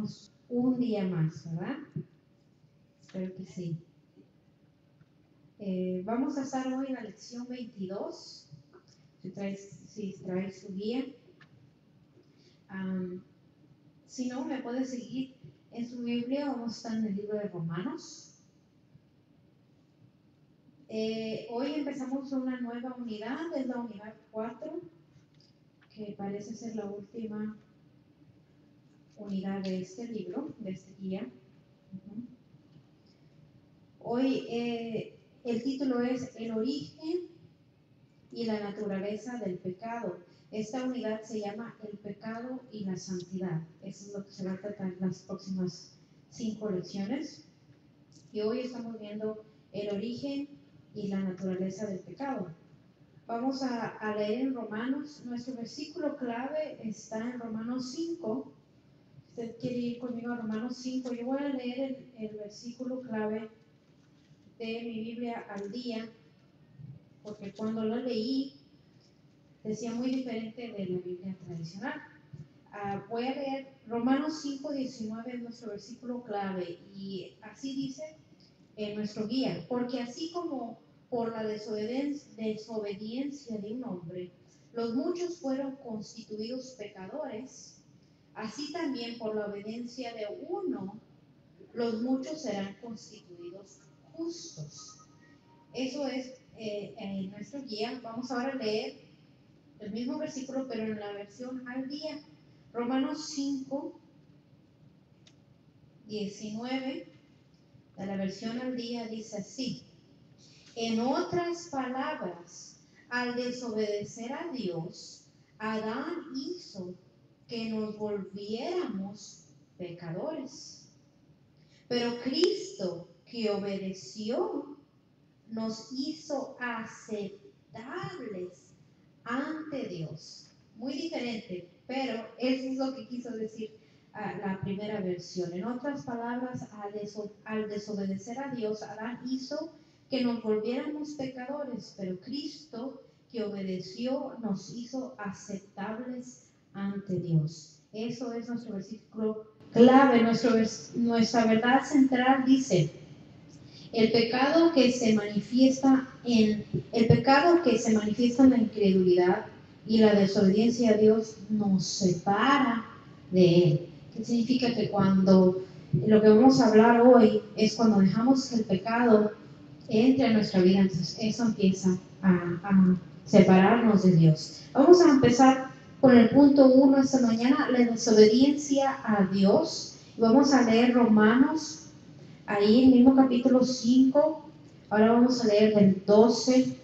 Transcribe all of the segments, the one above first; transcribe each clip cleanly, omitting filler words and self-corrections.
tenemos un día más, ¿verdad? Espero que sí. Vamos a estar hoy en la lección 22. Si traes su guía. Si no, me puedes seguir en su Biblia. Vamos a estar en el libro de Romanos. Hoy empezamos una nueva unidad, es la unidad 4, que parece ser la última unidad de este libro, de este guía. Hoy el título es El origen y la naturaleza del pecado. Esta unidad se llama El pecado y la santidad. Eso es lo que se va a tratar en las próximas 5 lecciones. Y hoy estamos viendo el origen y la naturaleza del pecado. Vamos a leer en Romanos. Nuestro versículo clave está en Romanos 5. Usted quiere ir conmigo a Romanos 5. Yo voy a leer el versículo clave de mi Biblia al día, porque cuando lo leí decía muy diferente de la Biblia tradicional. Voy a leer Romanos 5:19, es nuestro versículo clave, y así dice en nuestro guía: porque así como por la desobediencia de un hombre los muchos fueron constituidos pecadores, así también por la obediencia de uno los muchos serán constituidos justos. Eso es en nuestro guía. Vamos ahora a leer el mismo versículo, pero en la versión al día. Romanos 5:19 de la versión al día dice así: en otras palabras, al desobedecer a Dios, Adán hizo que nos volviéramos pecadores. Pero Cristo, que obedeció, nos hizo aceptables ante Dios. Muy diferente, pero eso es lo que quiso decir la primera versión. En otras palabras, al desobedecer a Dios, Adán hizo que nos volviéramos pecadores, pero Cristo, que obedeció, nos hizo aceptables ante Dios. Eso es nuestro versículo clave. Nuestra verdad central dice: el pecado que se manifiesta en la incredulidad y la desobediencia a Dios nos separa de Él. ¿Qué significa? Que cuando lo que vamos a hablar hoy es cuando dejamos que el pecado entre a nuestra vida, entonces eso empieza a separarnos de Dios. Vamos a empezar con el punto 1 esta mañana: la desobediencia a Dios. Vamos a leer Romanos, ahí en el mismo capítulo 5. Ahora vamos a leer del 12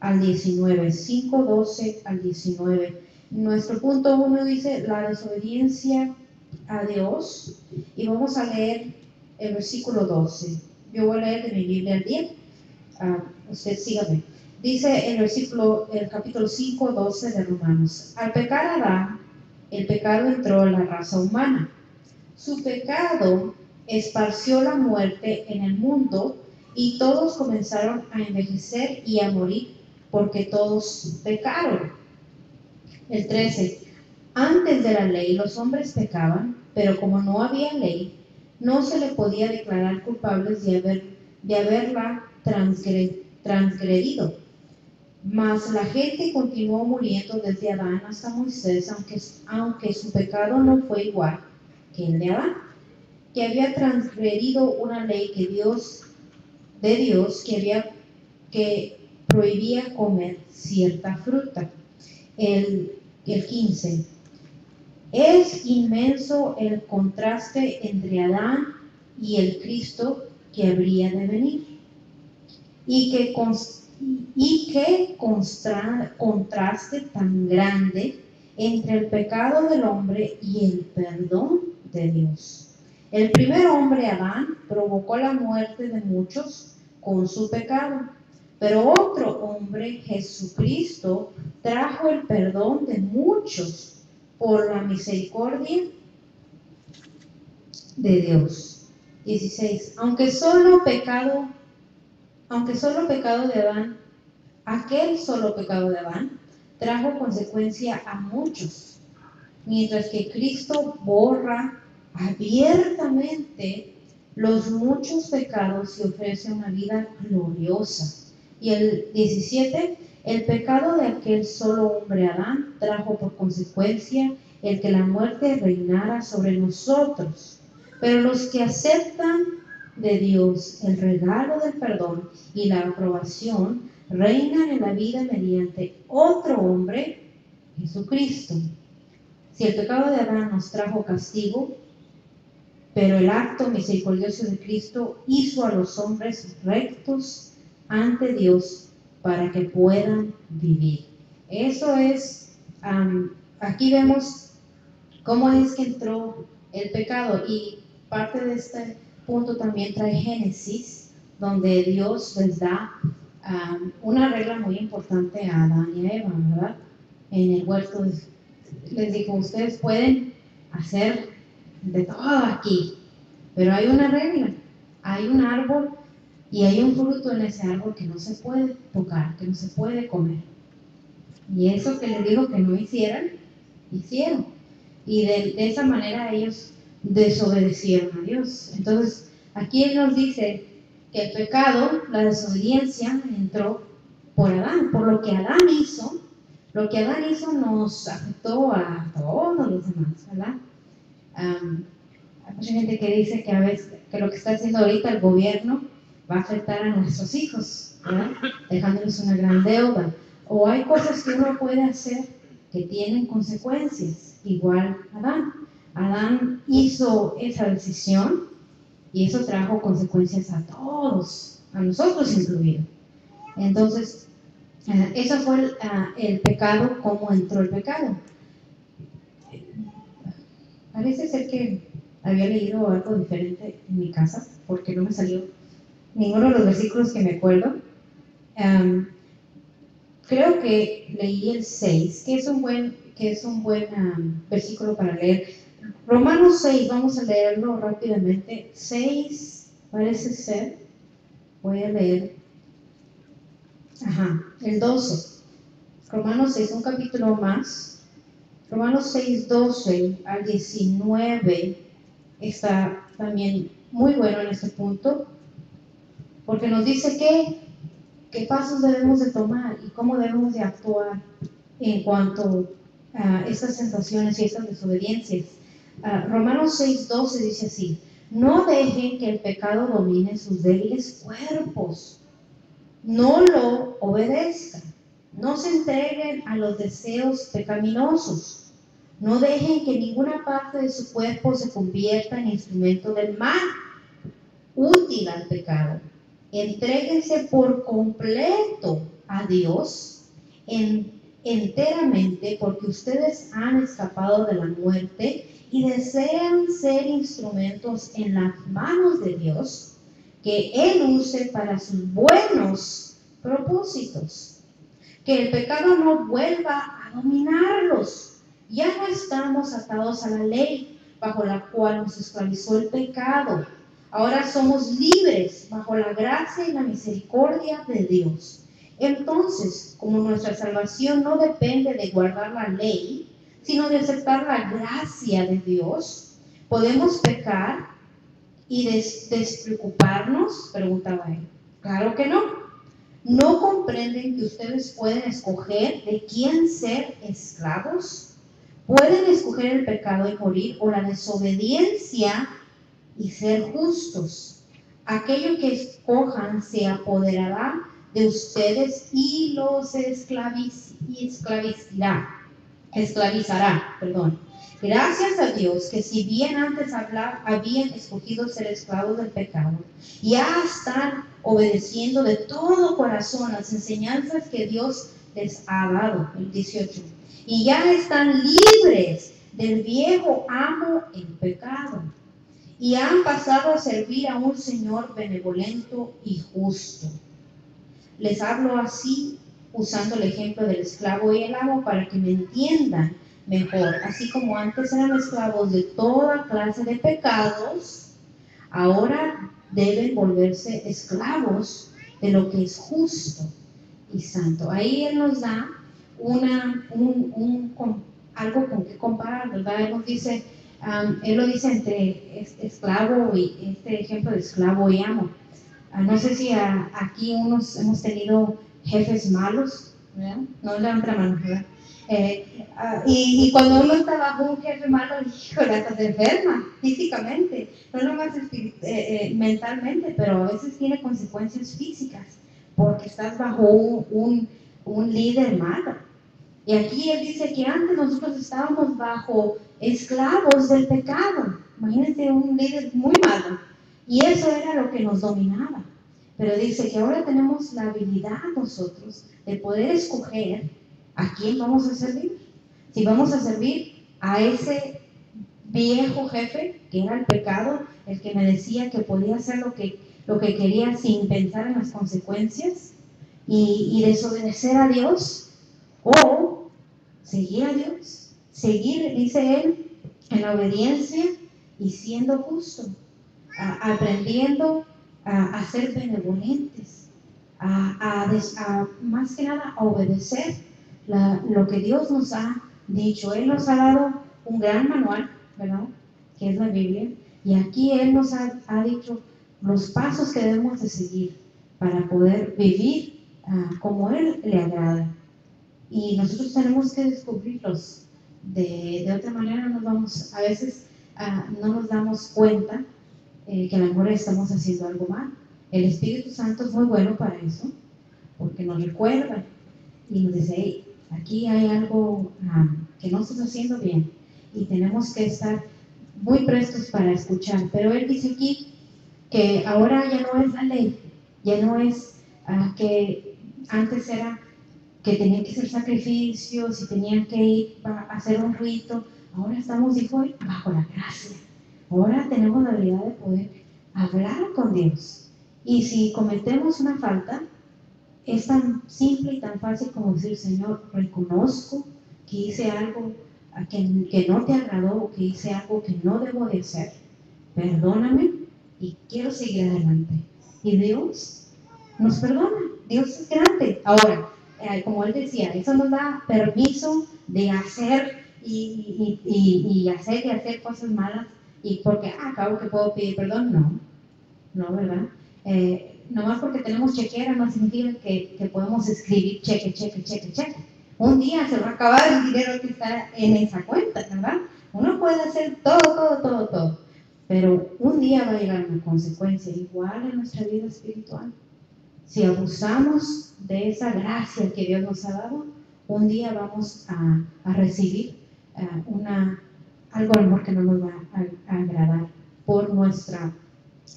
al 19, 5, 12 al 19. Nuestro punto 1 dice la desobediencia a Dios, y vamos a leer el versículo 12. Yo voy a leer de mi Biblia al día. Usted sígame. Dice el capítulo 5, 12 de Romanos: al pecar Adán, el pecado entró a la raza humana. Su pecado esparció la muerte en el mundo, y todos comenzaron a envejecer y a morir, porque todos pecaron. El 13: antes de la ley los hombres pecaban, pero como no había ley, no se le podía declarar culpables de haberla transgredido. Mas la gente continuó muriendo desde Adán hasta Moisés, aunque su pecado no fue igual que el de Adán, que había transgredido una ley de Dios que prohibía comer cierta fruta. El 15: es inmenso el contraste entre Adán y el Cristo que habría de venir, y qué contraste tan grande entre el pecado del hombre y el perdón de Dios. El primer hombre, Adán, provocó la muerte de muchos con su pecado, pero otro hombre, Jesucristo, trajo el perdón de muchos por la misericordia de Dios. 16: aunque solo pecado de Adán, aquel solo pecado de Adán trajo consecuencia a muchos, mientras que Cristo borra abiertamente los muchos pecados y ofrece una vida gloriosa. Y el 17, el pecado de aquel solo hombre Adán trajo por consecuencia el que la muerte reinara sobre nosotros. Pero los que aceptan de Dios el regalo del perdón y la aprobación reinan en la vida mediante otro hombre, Jesucristo. Si el pecado de Adán nos trajo castigo, pero el acto misericordioso de Cristo hizo a los hombres rectos ante Dios para que puedan vivir. Eso es, aquí vemos cómo es que entró el pecado, y parte de este punto también trae Génesis, donde Dios les da una regla muy importante a Adán y a Eva, ¿verdad? En el huerto les dijo, ustedes pueden hacer de todo aquí, pero hay una regla, hay un árbol y hay un fruto en ese árbol que no se puede tocar, que no se puede comer. Y eso que les dijo que no hicieran, hicieron. Y de esa manera ellos desobedecieron a Dios. Entonces, aquí Él nos dice que el pecado, la desobediencia, entró por Adán, por lo que Adán hizo. Lo que Adán hizo nos afectó a todos los demás, ¿verdad? Hay mucha gente que dice que a veces que lo que está haciendo ahorita el gobierno va a afectar a nuestros hijos, ¿verdad? Dejándoles una gran deuda. O hay cosas que uno puede hacer que tienen consecuencias, igual Adán. Adán hizo esa decisión y eso trajo consecuencias a todos, a nosotros incluidos. Entonces, eso fue el pecado, cómo entró el pecado. Parece ser que había leído algo diferente en mi casa, porque no me salió ninguno de los versículos que me acuerdo. Creo que leí el 6, que es un buen versículo para leer. Romanos 6, vamos a leerlo rápidamente. 6, parece ser, voy a leer. El 12. Romanos 6, un capítulo más. Romanos 6, 12 al 19 está también muy bueno en este punto, porque nos dice qué pasos debemos de tomar y cómo debemos de actuar en cuanto a estas tentaciones y estas desobediencias. Romanos 6, 12 dice así: no dejen que el pecado domine sus débiles cuerpos, no lo obedezcan, no se entreguen a los deseos pecaminosos, no dejen que ninguna parte de su cuerpo se convierta en instrumento del mal, útil al pecado. Entréguense por completo a Dios, enteramente, porque ustedes han escapado de la muerte y desean ser instrumentos en las manos de Dios, que Él use para sus buenos propósitos. Que el pecado no vuelva a dominarlos. Ya no estamos atados a la ley bajo la cual nos esclavizó el pecado. Ahora somos libres bajo la gracia y la misericordia de Dios. Entonces, como nuestra salvación no depende de guardar la ley, sino de aceptar la gracia de Dios, ¿podemos pecar y despreocuparnos?, preguntaba él. Claro que no. ¿No comprenden que ustedes pueden escoger de quién ser esclavos? Pueden escoger el pecado y morir, o la desobediencia y ser justos. Aquello que escojan se apoderará de ustedes y los esclavizará. Gracias a Dios que si bien antes habían escogido ser esclavos del pecado, ya están obedeciendo de todo corazón las enseñanzas que Dios les ha dado. El 18. Y ya están libres del viejo amo el pecado y han pasado a servir a un Señor benevolente y justo. Les hablo así, usando el ejemplo del esclavo y el amo, para que me entiendan mejor. Así como antes eran esclavos de toda clase de pecados, ahora deben volverse esclavos de lo que es justo y santo. Ahí Él nos da algo con que comparar, ¿verdad? Él nos dice, Él lo dice entre esclavo y este ejemplo de esclavo y amo. No sé si aquí unos hemos tenido jefes malos, ¿verdad? No levantan la mano, ¿verdad? Y cuando uno está bajo un jefe malo, híjole, hasta se enferma físicamente, no nomás mentalmente, pero a veces tiene consecuencias físicas, porque estás bajo un líder malo. Y aquí él dice que antes nosotros estábamos bajo esclavos del pecado. Imagínense un líder muy malo. Y eso era lo que nos dominaba. Pero dice que ahora tenemos la habilidad nosotros de poder escoger a quién vamos a servir. Si vamos a servir a ese viejo jefe, que era el pecado, el que me decía que podía hacer lo que quería sin pensar en las consecuencias y desobedecer a Dios, o seguir a Dios, seguir, dice él, en la obediencia y siendo justo, aprendiendo a ser benevolentes, más que nada a obedecer lo que Dios nos ha dicho. Él nos ha dado un gran manual, ¿verdad? Que es la Biblia, y aquí Él nos ha dicho los pasos que debemos de seguir para poder vivir como Él le agrada. Y nosotros tenemos que descubrirlos. De otra manera a veces no nos damos cuenta que a lo mejor estamos haciendo algo mal. El Espíritu Santo es muy bueno para eso, porque nos recuerda y nos dice, hey, aquí hay algo que no estás haciendo bien y tenemos que estar muy prestos para escuchar. Pero Él dice aquí que ahora ya no es la ley, ya no es que antes era que tenían que hacer sacrificios y tenían que ir a hacer un rito. Ahora estamos, dijo, bajo la gracia. Ahora tenemos la habilidad de poder hablar con Dios. Y si cometemos una falta, es tan simple y tan fácil como decir, Señor, reconozco que hice algo que no te agradó, o que hice algo que no debo de hacer. Perdóname y quiero seguir adelante. Y Dios nos perdona. Dios es grande. Ahora, como él decía, eso nos da permiso de hacer y hacer cosas malas, y porque acabo que puedo pedir perdón, no, ¿verdad? Nomás porque tenemos chequera no significa que podemos escribir cheque. Un día se va a acabar el dinero que está en esa cuenta, ¿verdad? Uno puede hacer todo, pero un día va a llegar una consecuencia igual en nuestra vida espiritual. Si abusamos de esa gracia que Dios nos ha dado, un día vamos a recibir algo de amor que no nos va a agradar por nuestro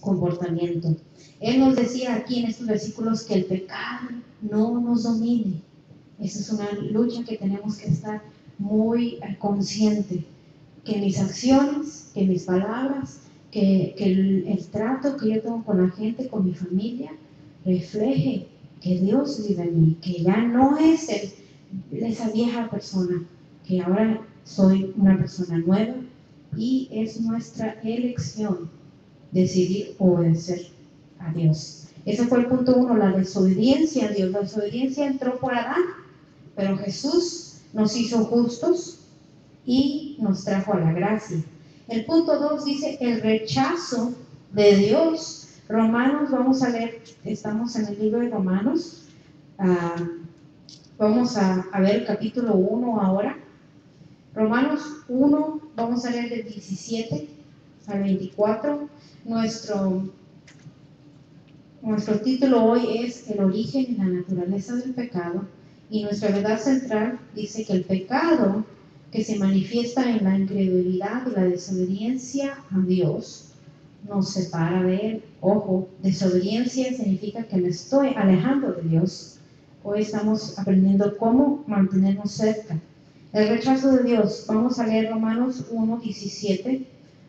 comportamiento. Él nos decía aquí en estos versículos que el pecado no nos domine. Esa es una lucha que tenemos que estar muy consciente, que mis acciones, que mis palabras, que el trato que yo tengo con la gente, con mi familia, refleje que Dios vive en mí, que ya no es esa vieja persona, que ahora soy una persona nueva, y es nuestra elección decidir obedecer a Dios. Ese fue el punto 1, la desobediencia a Dios. La desobediencia entró por Adán, pero Jesús nos hizo justos y nos trajo a la gracia. El punto 2 dice el rechazo de Dios. Romanos, vamos a leer, estamos en el libro de Romanos, vamos a ver el capítulo 1 ahora. Romanos 1, vamos a leer del 17 al 24. Nuestro título hoy es el origen y la naturaleza del pecado, y nuestra verdad central dice que el pecado que se manifiesta en la incredulidad y la desobediencia a Dios nos separa de Él. Ojo, desobediencia significa que me estoy alejando de Dios. Hoy estamos aprendiendo cómo mantenernos cerca. El rechazo de Dios, vamos a leer Romanos 1:17.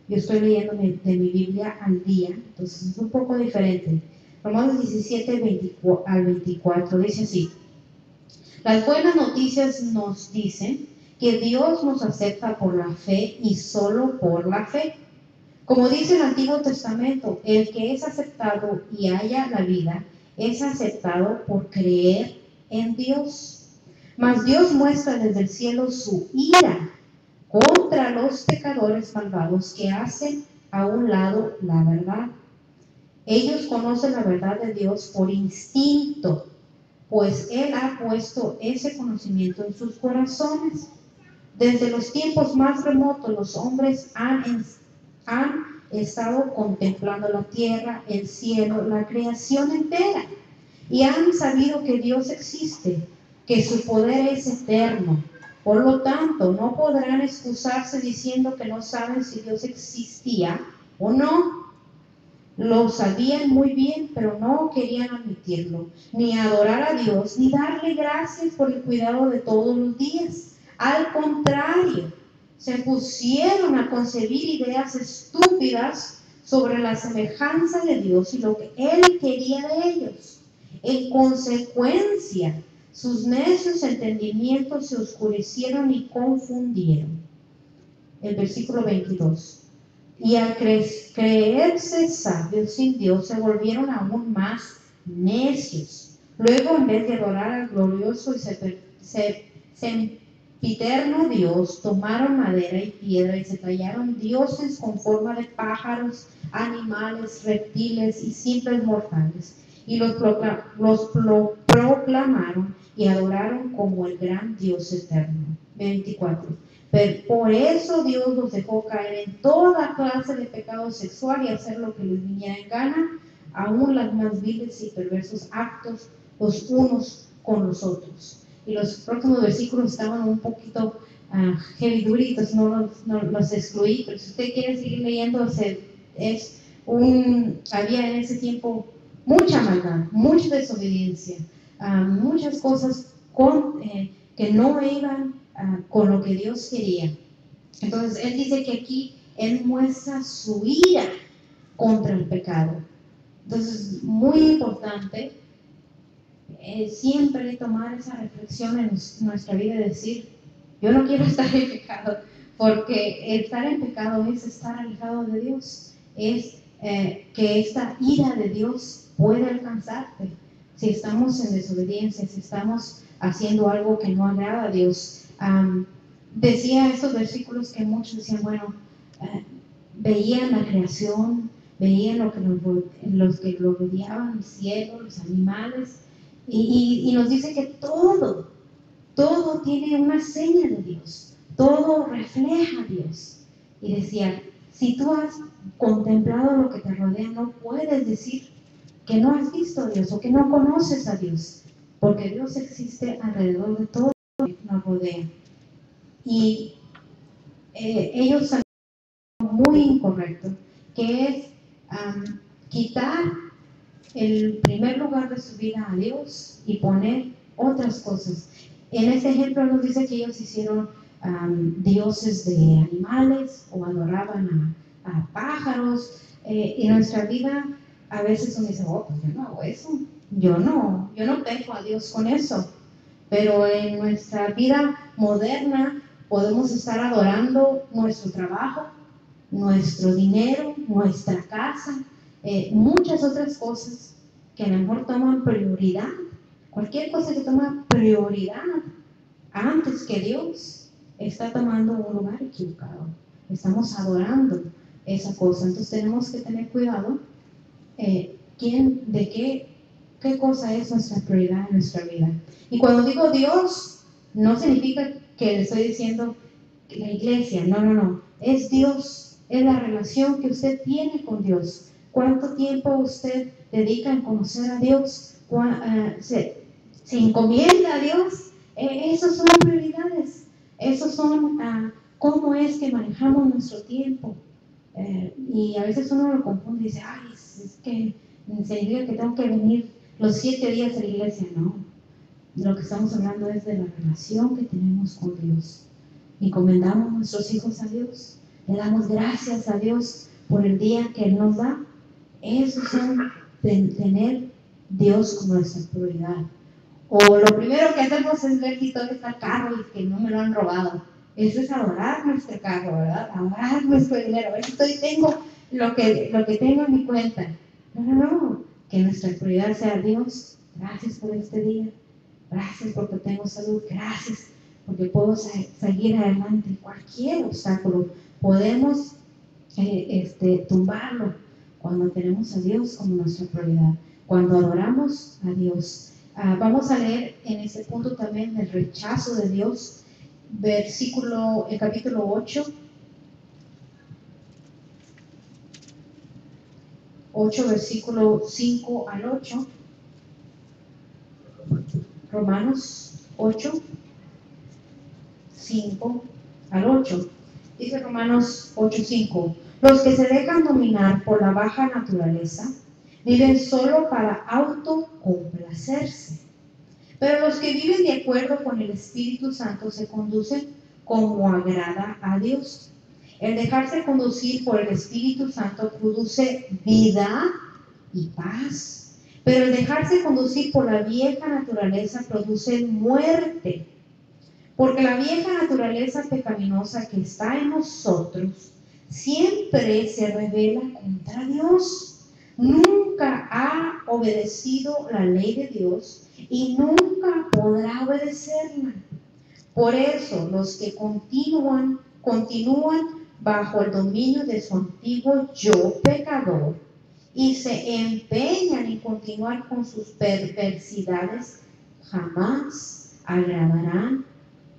Yo estoy leyendo de mi Biblia al día, entonces es un poco diferente. Romanos 17 al 24 dice así: las buenas noticias nos dicen que Dios nos acepta por la fe y solo por la fe. Como dice el Antiguo Testamento, el que es aceptado y halla la vida es aceptado por creer en Dios. Mas Dios muestra desde el cielo su ira contra los pecadores malvados que hacen a un lado la verdad. Ellos conocen la verdad de Dios por instinto, pues Él ha puesto ese conocimiento en sus corazones. Desde los tiempos más remotos, los hombres han estado contemplando la tierra, el cielo, la creación entera, y han sabido que Dios existe, que su poder es eterno. Por lo tanto, no podrán excusarse diciendo que no saben si Dios existía o no. Lo sabían muy bien, pero no querían admitirlo, ni adorar a Dios, ni darle gracias por el cuidado de todos los días. Al contrario, se pusieron a concebir ideas estúpidas sobre la semejanza de Dios y lo que Él quería de ellos. En consecuencia, sus necios entendimientos se oscurecieron y confundieron. El versículo 22. Y al creerse sabios sin Dios, se volvieron aún más necios. Luego, en vez de adorar al glorioso y sempiterno Dios, tomaron madera y piedra y se tallaron dioses con forma de pájaros, animales, reptiles y simples mortales, y los proclamaron y adoraron como el gran Dios eterno. 24. Pero por eso Dios los dejó caer en toda clase de pecado sexual y hacer lo que les viniera en gana, aún las más viles y perversos actos los unos con los otros. Y los próximos versículos estaban un poquito heavy duritos, no los excluí, pero si usted quiere seguir leyendo, había en ese tiempo mucha maldad, mucha desobediencia, muchas cosas que no iban con lo que Dios quería. Entonces Él dice que aquí Él muestra su ira contra el pecado. Entonces, muy importante siempre tomar esa reflexión en nuestra vida y decir, yo no quiero estar en pecado, porque estar en pecado es estar alejado de Dios, es que esta ira de Dios puede alcanzarte si estamos en desobediencia, si estamos haciendo algo que no agrada a Dios. Decía estos versículos que muchos decían, bueno, veían la creación, veían los que lo rodeaban, el cielo, los animales, y nos dice que todo tiene una seña de Dios, todo refleja a Dios. Y decía, si tú has contemplado lo que te rodea, no puedes decir que no has visto a Dios o que no conoces a Dios, porque Dios existe alrededor de todo lo que nos rodea. Y ellos han hecho muy incorrecto, que es quitar el primer lugar de su vida a Dios y poner otras cosas. En este ejemplo nos dice que ellos hicieron dioses de animales o adoraban a pájaros. En nuestra vida a veces uno dice, oh, pues yo no hago eso, yo no peco a Dios con eso. Pero en nuestra vida moderna podemos estar adorando nuestro trabajo, nuestro dinero, nuestra casa, muchas otras cosas que a lo mejor toman prioridad. Cualquier cosa que toma prioridad antes que Dios está tomando un lugar equivocado. Estamos adorando esa cosa. Entonces tenemos que tener cuidado qué cosa es nuestra prioridad en nuestra vida. Y cuando digo Dios, no significa que le estoy diciendo la iglesia, no. Es Dios, es la relación que usted tiene con Dios. ¿Cuánto tiempo usted dedica en conocer a Dios? ¿Se encomienda a Dios? Esas son prioridades. Esos son cómo es que manejamos nuestro tiempo. Y a veces uno lo confunde y dice, ay, es que significa que tengo que venir los 7 días a la iglesia. No, lo que estamos hablando es de la relación que tenemos con Dios. Encomendamos nuestros hijos a Dios, le damos gracias a Dios por el día que Él nos da. Eso es tener Dios como nuestra prioridad. O lo primero que hacemos es ver si todo está el carro y que no me lo han robado. Eso es adorar nuestro carro, ¿verdad? Adorar nuestro dinero. A ver si tengo lo que tengo en mi cuenta. No. Que nuestra prioridad sea Dios. Gracias por este día. Gracias porque tengo salud. Gracias porque puedo seguir adelante. Cualquier obstáculo podemos tumbarlo cuando tenemos a Dios como nuestra prioridad, cuando adoramos a Dios. Vamos a leer en este punto también el rechazo de Dios, el capítulo 8, versículo 5 al 8. Romanos 8, 5 al 8. Dice Romanos 8, 5. Los que se dejan dominar por la baja naturaleza viven solo para autocomplacerse. Pero los que viven de acuerdo con el Espíritu Santo se conducen como agrada a Dios. El dejarse conducir por el Espíritu Santo produce vida y paz. Pero el dejarse conducir por la vieja naturaleza produce muerte. Porque la vieja naturaleza pecaminosa que está en nosotros siempre se rebela contra Dios. Nunca ha obedecido la ley de Dios y nunca podrá obedecerla. Por eso los que continúan bajo el dominio de su antiguo yo pecador y se empeñan en continuar con sus perversidades, jamás agradarán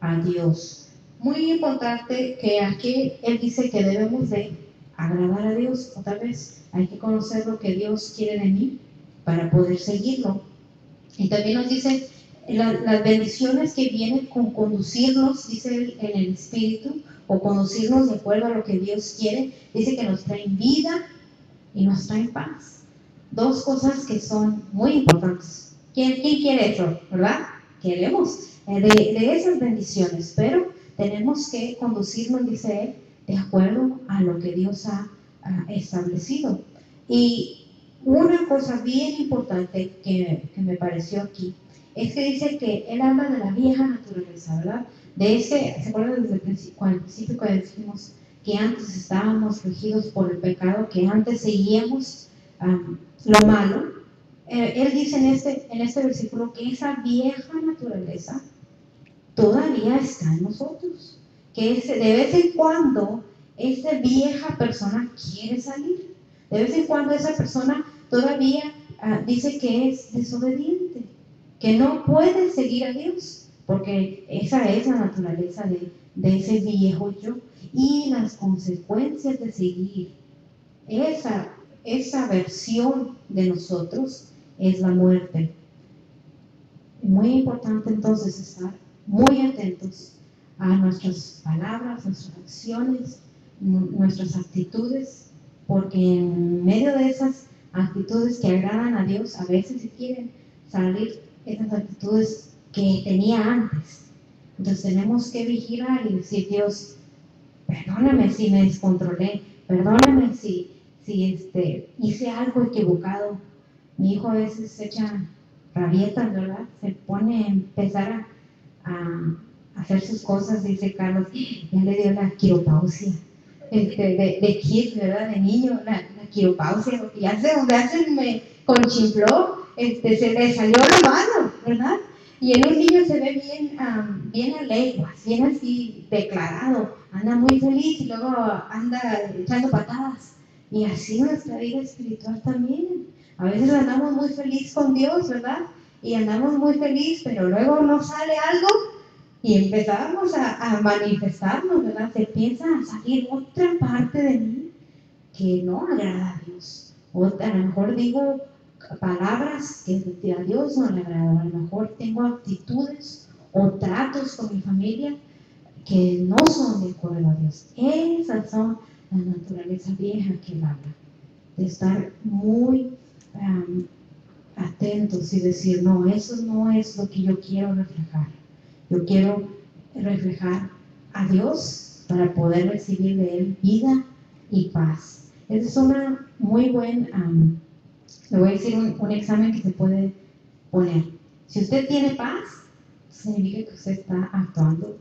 a Dios. Muy importante que aquí él dice que debemos de agradar a Dios. Otra vez, hay que conocer lo que Dios quiere de mí para poder seguirlo. Y también nos dice las bendiciones que vienen con conducirnos, dice él, en el Espíritu, o conducirnos de acuerdo a lo que Dios quiere. Dice que nos traen vida y nos traen paz. Dos cosas que son muy importantes. ¿Quién quiere eso, verdad? Queremos de esas bendiciones, pero tenemos que conducirnos, dice él, de acuerdo a lo que Dios ha establecido. Y una cosa bien importante que me pareció aquí es que dice que él habla de la vieja naturaleza, ¿verdad? ¿Se acuerdan desde el principio cuando decimos que antes estábamos regidos por el pecado, que antes seguíamos lo malo? Él dice en este versículo que esa vieja naturaleza todavía está en nosotros, que de vez en cuando esa vieja persona quiere salir, de vez en cuando esa persona todavía dice que es desobediente, que no puede seguir a Dios, porque esa es la naturaleza de ese viejo yo, y las consecuencias de seguir esa versión de nosotros es la muerte. Muy importante entonces estar muy atentos a nuestras palabras, nuestras acciones, nuestras actitudes, porque en medio de esas actitudes que agradan a Dios, a veces se quieren salir esas actitudes que tenía antes. Entonces tenemos que vigilar y decir: Dios, perdóname si me descontrolé, perdóname si hice algo equivocado. Mi hijo a veces se echa rabietas, ¿verdad? Se pone a empezar a hacer sus cosas, dice Carlos, ya le dio la quiropausia, de kid, ¿verdad? De niño, la quiropausia, porque ya se me conchinfló, se le salió la mano, ¿verdad? Y en un niño se ve bien a leguas, bien así declarado, anda muy feliz y luego anda echando patadas. Y así nuestra vida espiritual también. A veces andamos muy feliz con Dios, ¿verdad? Y andamos muy feliz, pero luego nos sale algo y empezamos a manifestarnos, ¿verdad? Se empieza a salir otra parte de mí que no agrada a Dios. O a lo mejor digo palabras que a Dios no le agrada. A lo mejor tengo actitudes o tratos con mi familia que no son de acuerdo a Dios. Esas son la naturaleza vieja que él habla. De estar muy atentos y decir: no, eso no es lo que yo quiero reflejar. Yo quiero reflejar a Dios para poder recibir de Él vida y paz. Esa es una muy buen, le voy a decir un examen que se puede poner. Si usted tiene paz, significa que usted está actuando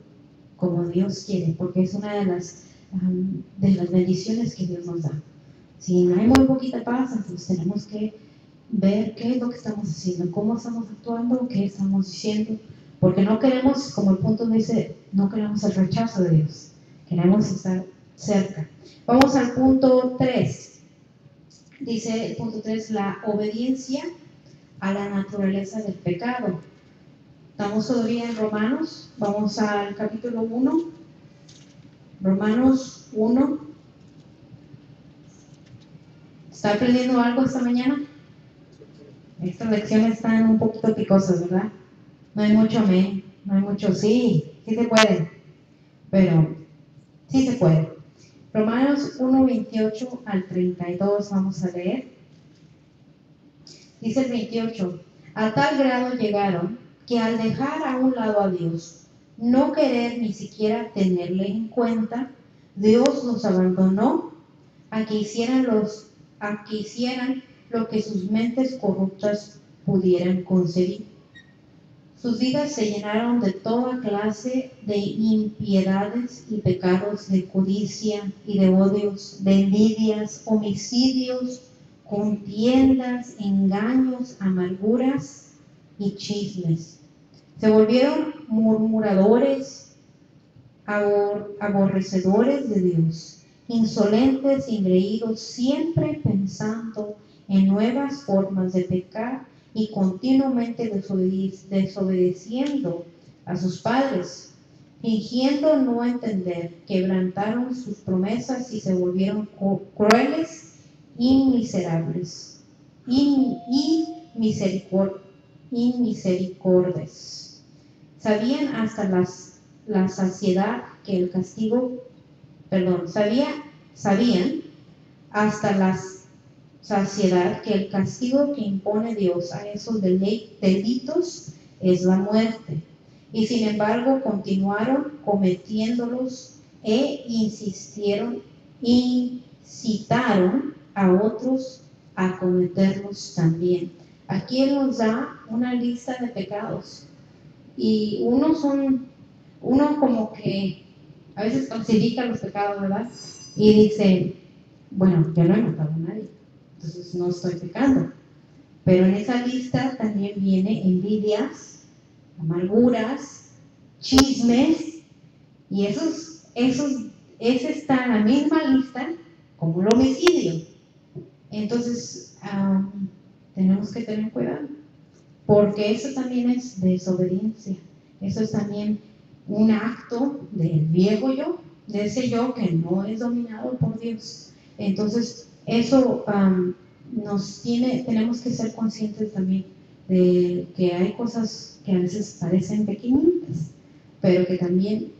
como Dios quiere, porque es una de las bendiciones que Dios nos da. Si hay muy poquita paz, entonces tenemos que ver qué es lo que estamos haciendo, cómo estamos actuando, qué estamos diciendo, porque no queremos, como el punto dice, no queremos el rechazo de Dios, queremos estar cerca. Vamos al punto 3. Dice el punto 3, la obediencia a la naturaleza del pecado. Estamos todavía en Romanos, vamos al capítulo 1, Romanos 1. ¿Está aprendiendo algo esta mañana? Estas lecciones están un poquito picosas, ¿verdad? No hay mucho amén, no hay mucho sí se puede, pero sí se puede. Romanos 1, 28 al 32 vamos a leer. Dice el 28, a tal grado llegaron que al dejar a un lado a Dios, no querer ni siquiera tenerle en cuenta, Dios los abandonó a que hicieran lo que sus mentes corruptas pudieran concebir. Sus vidas se llenaron de toda clase de impiedades y pecados, de codicia y de odios, de envidias, homicidios, contiendas, engaños, amarguras y chismes. Se volvieron murmuradores, aborrecedores de Dios, insolentes, engreídos, siempre pensando en nuevas formas de pecar y continuamente desobedeciendo a sus padres. Fingiendo no entender, quebrantaron sus promesas y se volvieron crueles y miserables y misericordes. Sabían hasta la saciedad que el castigo, sabían hasta la saciedad que el castigo que impone Dios a esos delitos es la muerte. Y sin embargo continuaron cometiéndolos e incitaron a otros a cometerlos también. Aquí Él nos da una lista de pecados y uno como que a veces clasifica los pecados, ¿verdad? Y dice, bueno, yo no he matado a nadie, entonces no estoy pecando. Pero en esa lista también viene envidias, amarguras, chismes, y ese está en la misma lista como el homicidio. Entonces, tenemos que tener cuidado, porque eso también es desobediencia. Eso es también un acto del viejo yo, de ese yo que no es dominado por Dios. Entonces, eso tenemos que ser conscientes también de que hay cosas que a veces parecen pequeñitas, pero que también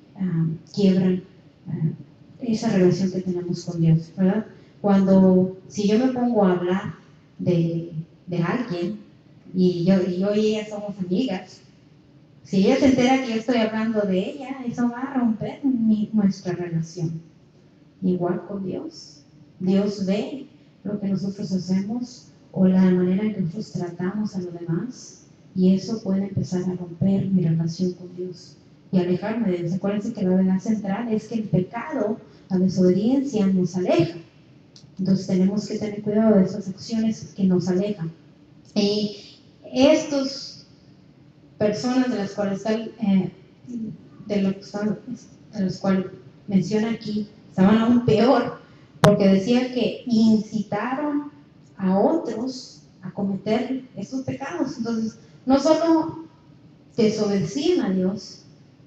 quiebran esa relación que tenemos con Dios, ¿verdad? Si yo me pongo a hablar de alguien y yo y ella somos amigas, si ella se entera que yo estoy hablando de ella, eso va a romper nuestra relación. Igual con Dios. Dios ve lo que nosotros hacemos o la manera en que nosotros tratamos a los demás, y eso puede empezar a romper mi relación con Dios y alejarme de Dios. Acuérdense que la verdad central es que el pecado, la desobediencia, nos aleja. Entonces tenemos que tener cuidado de esas acciones que nos alejan. Y estas personas de las cuales menciona aquí, estaban aún peor, porque decía que incitaron a otros a cometer esos pecados. Entonces, no solo desobedecían a Dios,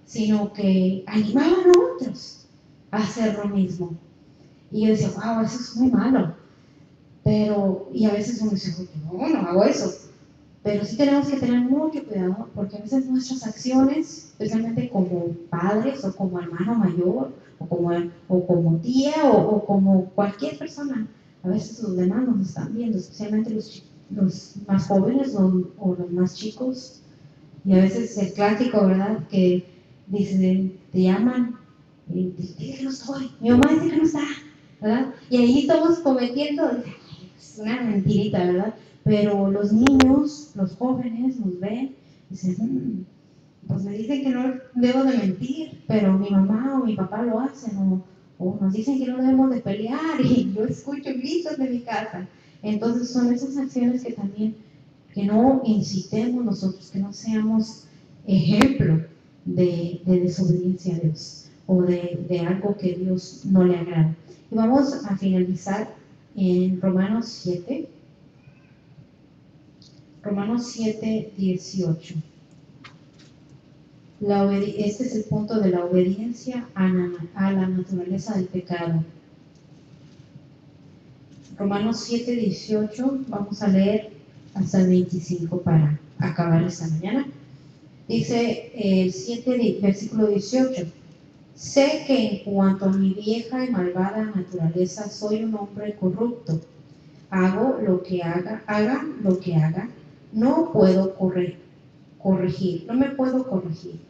sino que animaban a otros a hacer lo mismo. Y yo decía, wow, eso es muy malo. Y a veces uno dice, no hago eso. Pero sí tenemos que tener mucho cuidado, porque a veces nuestras acciones, especialmente como padres o como hermano mayor o como tía o como cualquier persona, a veces los demás nos están viendo, especialmente los más jóvenes o los más chicos. Y a veces el clásico, ¿verdad? Que dicen, te llaman y dicen que no estoy, mi mamá dice que no está, ¿verdad? Y ahí estamos cometiendo, es una mentirita, ¿verdad? Pero los niños, los jóvenes nos ven y dicen, pues me dicen que no debo de mentir, pero mi mamá o mi papá lo hacen, o nos dicen que no debemos de pelear, y yo escucho gritos de mi casa. Entonces son esas acciones que también, que no incitemos nosotros, que no seamos ejemplo de desobediencia a Dios o de algo que Dios no le agrada. Y vamos a finalizar en Romanos 7. Romanos 7, 18. Este es el punto de la obediencia a la naturaleza del pecado. Romanos 7, 18, vamos a leer hasta el 25 para acabar esta mañana. Dice el 7, versículo 18. Sé que en cuanto a mi vieja y malvada naturaleza soy un hombre corrupto. Haga lo que haga, no puedo corregir, no me puedo corregir.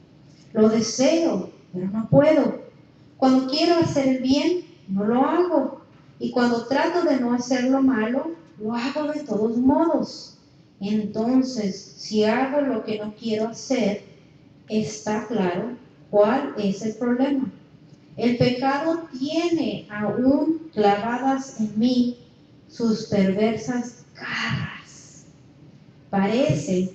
Lo deseo, pero no puedo. Cuando quiero hacer el bien, no lo hago. Y cuando trato de no hacer lo malo, lo hago de todos modos. Entonces, si hago lo que no quiero hacer, está claro cuál es el problema. El pecado tiene aún clavadas en mí sus perversas garras. Parece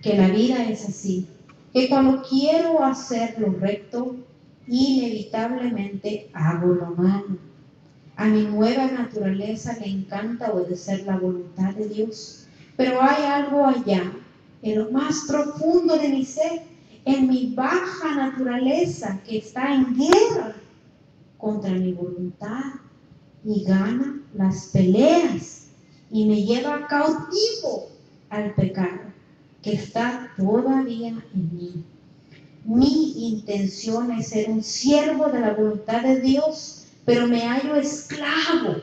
que la vida es así, que cuando quiero hacer lo recto, inevitablemente hago lo malo. A mi nueva naturaleza le encanta obedecer la voluntad de Dios, pero hay algo allá, en lo más profundo de mi ser, en mi baja naturaleza, que está en guerra contra mi voluntad y gana las peleas y me lleva cautivo al pecado que está todavía en mí. Mi intención es ser un siervo de la voluntad de Dios, pero me hallo esclavo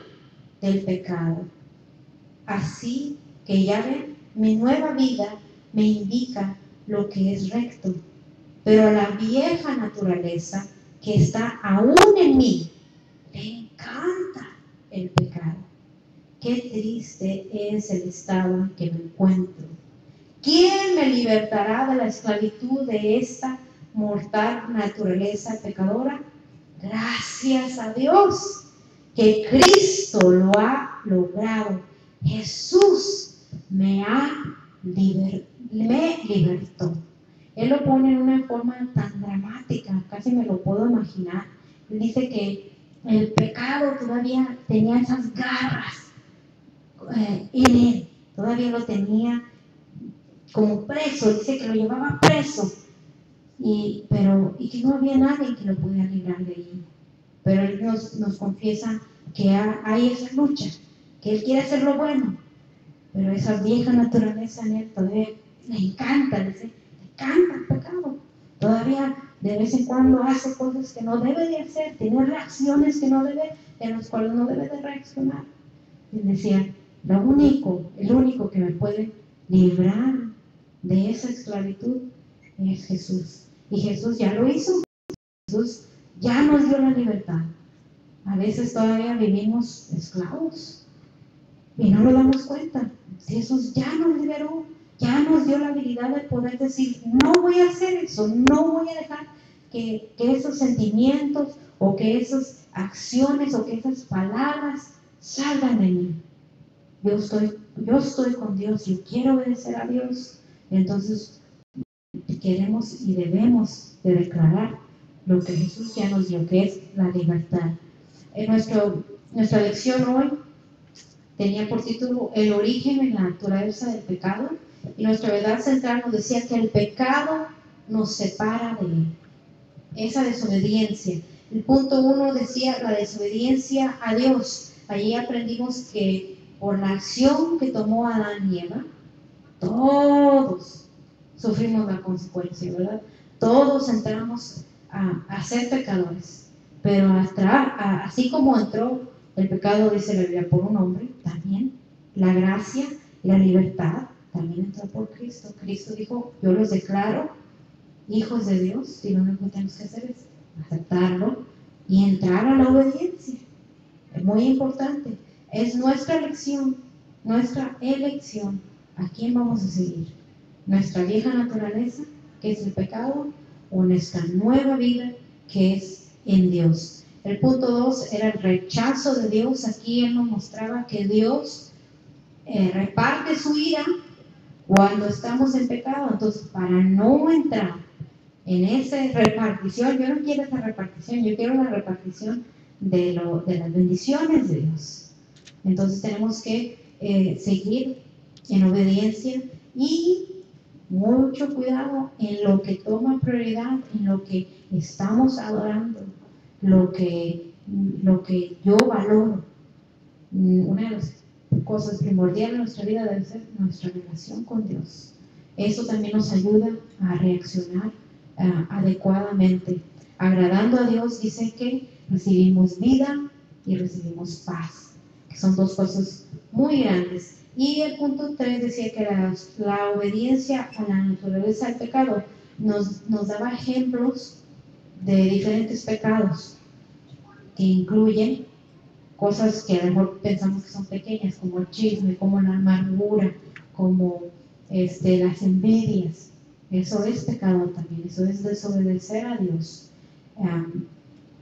del pecado. Así que ya ven, mi nueva vida me indica lo que es recto, pero a la vieja naturaleza que está aún en mí le encanta el pecado. Qué triste es el estado en que me encuentro. ¿Quién me libertará de la esclavitud de esta mortal naturaleza pecadora? Gracias a Dios que Cristo lo ha logrado. Jesús me libertó. Él lo pone en una forma tan dramática, casi me lo puedo imaginar. Él dice que el pecado todavía tenía esas garras en él, todavía lo tenía como preso, dice que lo llevaba preso, y que no había nadie que lo pudiera librar de ahí. Pero él nos confiesa que hay esa lucha, que él quiere hacer lo bueno, pero esa vieja naturaleza en él todavía le encanta, le encanta el pecado. Todavía de vez en cuando hace cosas que no debe de hacer, tiene reacciones que no debe, en las cuales no debe de reaccionar. Y decía, el único que me puede librar de esa esclavitud es Jesús. Y Jesús ya lo hizo. Jesús ya nos dio la libertad. A veces todavía vivimos esclavos y no nos damos cuenta. Jesús ya nos liberó, ya nos dio la habilidad de poder decir, no voy a hacer eso, no voy a dejar que esos sentimientos o que esas acciones o que esas palabras salgan de mí. Yo estoy con Dios, yo quiero obedecer a Dios. Entonces queremos y debemos de declarar lo que Jesús ya nos dio, que es la libertad. Nuestra lección hoy tenía por título El origen y la naturaleza del pecado, y nuestra verdad central nos decía que el pecado nos separa de él, esa desobediencia. El punto 1 decía la desobediencia a Dios. Allí aprendimos que por la acción que tomó Adán y Eva, todos sufrimos la consecuencia, ¿verdad? Todos entramos a ser pecadores, pero así como entró el pecado, dice la Biblia, por un hombre, también la gracia y la libertad también entró por Cristo. Cristo dijo, yo los declaro hijos de Dios, y lo único que tenemos que hacer es aceptarlo y entrar a la obediencia. Es muy importante. Es nuestra elección, a quién vamos a seguir. Nuestra vieja naturaleza, que es el pecado, o nuestra nueva vida, que es en Dios. El punto 2 era el rechazo de Dios. Aquí él nos mostraba que Dios reparte su ira cuando estamos en pecado. Entonces, para no entrar en esa repartición, yo no quiero esa repartición, yo quiero la repartición de las bendiciones de Dios. Entonces tenemos que seguir en obediencia y mucho cuidado en lo que toma prioridad, en lo que estamos adorando, lo que yo valoro. Una de las cosas primordiales en nuestra vida debe ser nuestra relación con Dios. Eso también nos ayuda a reaccionar adecuadamente. Agradando a Dios dice que recibimos vida y recibimos paz, que son dos cosas muy grandes. Y el punto 3 decía que la obediencia a la naturaleza del pecado nos daba ejemplos de diferentes pecados que incluyen cosas que a lo mejor pensamos que son pequeñas, como el chisme, como la amargura, como las envidias. Eso es pecado también, eso es desobedecer a Dios.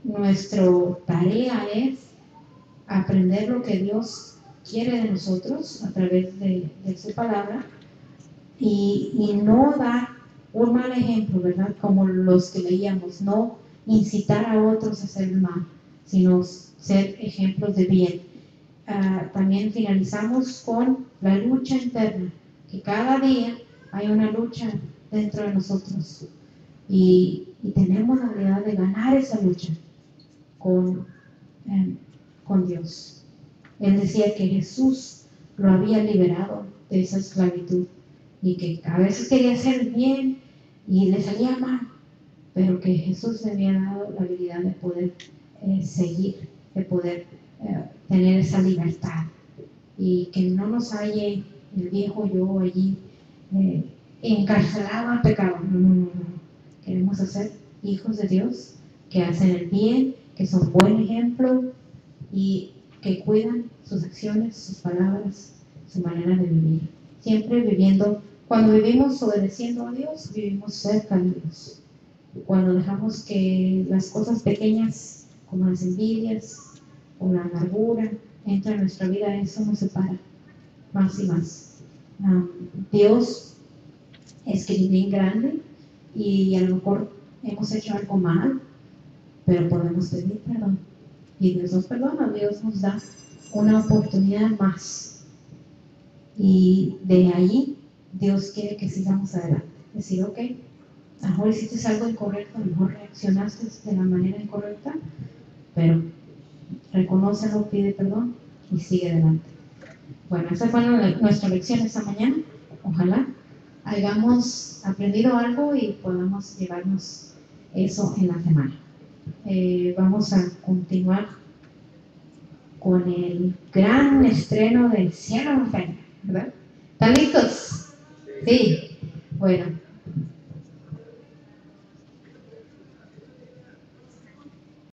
Nuestra tarea es aprender lo que Dios quiere de nosotros a través de su palabra y no dar un mal ejemplo, ¿verdad? Como los que leíamos, no incitar a otros a hacer el mal, sino ser ejemplos de bien. También finalizamos con la lucha interna, que cada día hay una lucha dentro de nosotros y tenemos la habilidad de ganar esa lucha con Dios. Él decía que Jesús lo había liberado de esa esclavitud y que a veces quería hacer bien y le salía mal, pero que Jesús le había dado la habilidad de poder seguir, de poder tener esa libertad y que no nos halle el viejo yo allí encarcelado al pecado. No. Queremos ser hijos de Dios que hacen el bien, que son buen ejemplo y que cuidan sus acciones, sus palabras, su manera de vivir. Siempre viviendo, cuando vivimos obedeciendo a Dios, vivimos cerca de Dios. Cuando dejamos que las cosas pequeñas, como las envidias o la amargura, entren en nuestra vida, eso nos separa más y más. Dios es que bien grande y a lo mejor hemos hecho algo mal, pero podemos pedir perdón. Y Dios nos perdona, Dios nos da una oportunidad más. Y de ahí Dios quiere que sigamos adelante. Decir, ok, a lo mejor hiciste algo incorrecto, a lo mejor reaccionaste de la manera incorrecta, pero reconócelo, pide perdón y sigue adelante. Bueno, esa fue nuestra lección esta mañana. Ojalá hayamos aprendido algo y podamos llevarnos eso en la semana. Vamos a continuar con el gran estreno del Cielo Montaña, ¿verdad? ¿Están listos? Sí. Bueno.